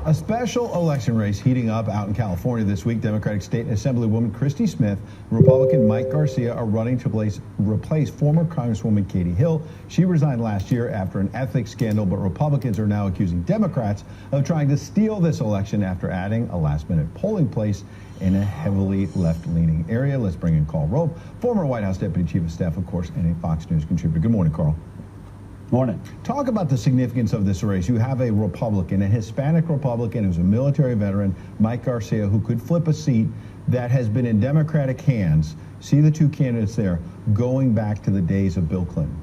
A special election race heating up out in California this week. Democratic State Assemblywoman Christy Smith and Republican Mike Garcia are running to replace former Congresswoman Katie Hill. She resigned last year after an ethics scandal, but Republicans are now accusing Democrats of trying to steal this election after adding a last-minute polling place in a heavily left-leaning area. Let's bring in Carl Rope, former White House Deputy Chief of Staff, of course, and a Fox News contributor. Good morning, Carl. Morning. Talk about the significance of this race. You have a Republican, a Hispanic Republican who's a military veteran, Mike Garcia, who could flip a seat that has been in Democratic hands. See the two candidates there going back to the days of Bill Clinton.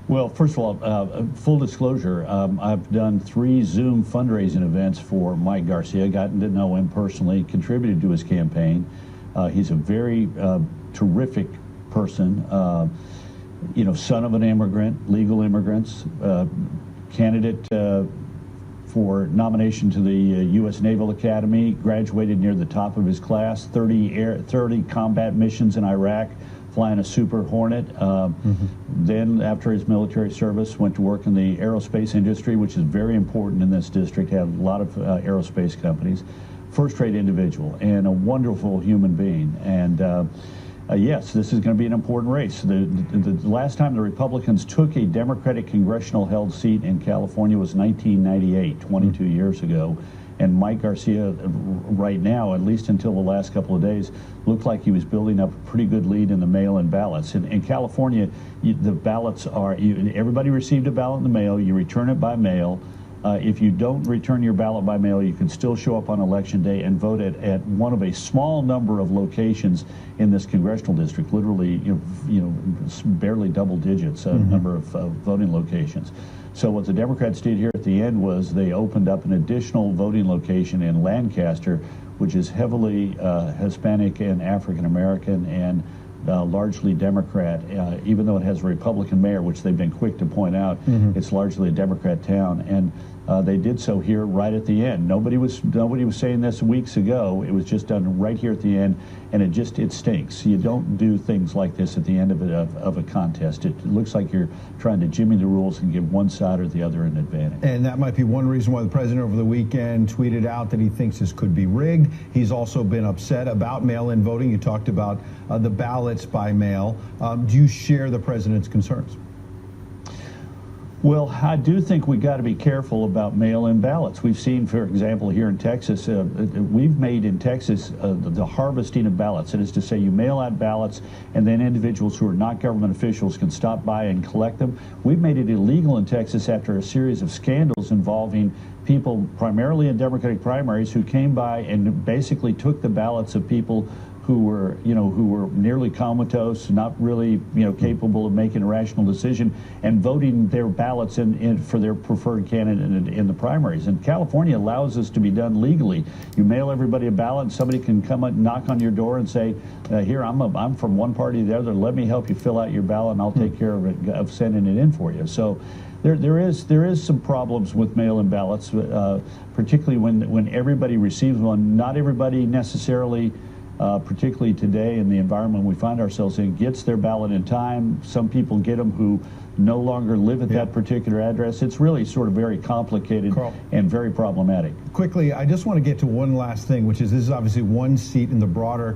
Well, first of all, full disclosure, I've done 3 Zoom fundraising events for Mike Garcia, gotten to know him personally, contributed to his campaign. He's a very terrific person. Son of an immigrant, legal immigrants, candidate for nomination to the U.S. Naval Academy, graduated near the top of his class, 30 combat missions in Iraq, flying a Super Hornet. Then, after his military service, went to work in the aerospace industry, which is very important in this district, have a lot of aerospace companies. First-rate individual and a wonderful human being. And yes, this is going to be an important race. The last time the Republicans took a Democratic congressional held seat in California was 1998, 22 years ago. And Mike Garcia, right now, at least until the last couple of days, looked like he was building up a pretty good lead in the mail-in ballots. In California, the ballots are, everybody received a ballot in the mail, you return it by mail. If you don't return your ballot by mail, you can still show up on Election Day and vote at one of a small number of locations in this congressional district, literally, barely double digits, number of voting locations. So what the Democrats did here at the end was they opened up an additional voting location in Lancaster, which is heavily Hispanic and African American and largely Democrat, even though it has a Republican mayor, which they've been quick to point out. It's largely a Democrat town, and they did so here right at the end. Nobody was saying this weeks ago. It was just done right here at the end, and it stinks. You don't do things like this at the end of a contest. It looks like you're trying to jimmy the rules and give one side or the other an advantage. And that might be one reason why the president over the weekend tweeted out that he thinks this could be rigged. He's also been upset about mail-in voting. You talked about the ballots by mail. Do you share the president's concerns? Well, I do think we got to be careful about mail-in ballots. We've seen, for example, here in Texas, we've made in Texas the harvesting of ballots. That is to say, you mail out ballots, and then individuals who are not government officials can stop by and collect them. We've made it illegal in Texas after a series of scandals involving people, primarily in Democratic primaries, who came by and basically took the ballots of people who were nearly comatose, not really, capable of making a rational decision, and voting their ballots in for their preferred candidate in the primaries. And California allows this to be done legally. You mail everybody a ballot, and somebody can come and knock on your door and say, "Here, I'm from one party or the other. Let me help you fill out your ballot, and I'll take care of sending it in for you." So there is some problems with mail-in ballots, particularly when everybody receives one. Not everybody necessarily. Particularly today in the environment we find ourselves in, gets their ballot in time. Some people get them who no longer live at that particular address. It's really sort of very complicated and very problematic. Quickly, I just want to get to one last thing, which is this is obviously one seat in the broader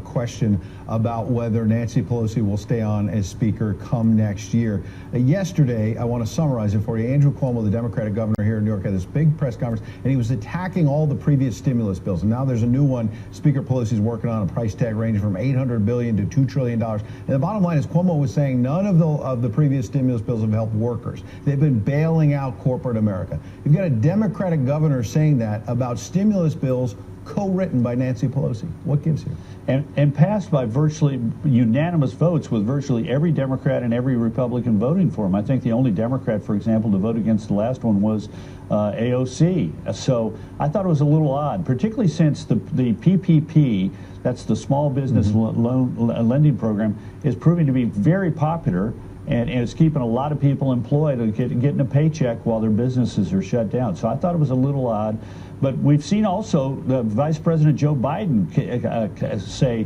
question about whether Nancy Pelosi will stay on as Speaker come next year. Yesterday, I want to summarize it for you. Andrew Cuomo, the Democratic governor here in New York, had this big press conference, and he was attacking all the previous stimulus bills. And now there's a new one Speaker Pelosi's working on, a price tag ranging from $800 billion to $2 trillion. And the bottom line is Cuomo was saying none of the previous stimulus bills have helped workers. They've been bailing out corporate America. You've got a Democratic governor saying that about stimulus bills co-written by Nancy Pelosi. What gives here? And passed by virtually unanimous votes, with virtually every Democrat and every Republican voting for him. I think the only Democrat, for example, to vote against the last one was AOC. So I thought it was a little odd, particularly since the PPP, that's the Small Business Loan Lending Program, is proving to be very popular. And it's keeping a lot of people employed and getting a paycheck while their businesses are shut down. So I thought it was a little odd. But we've seen also the Vice President Joe Biden say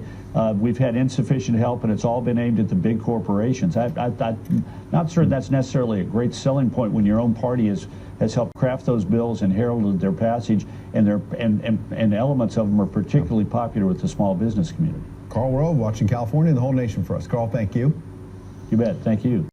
we've had insufficient help and it's all been aimed at the big corporations. I'm not sure that's necessarily a great selling point when your own party has has helped craft those bills and heralded their passage, and elements of them are particularly popular with the small business community. Karl Rove watching California and the whole nation for us. Karl, thank you. You bet. Thank you.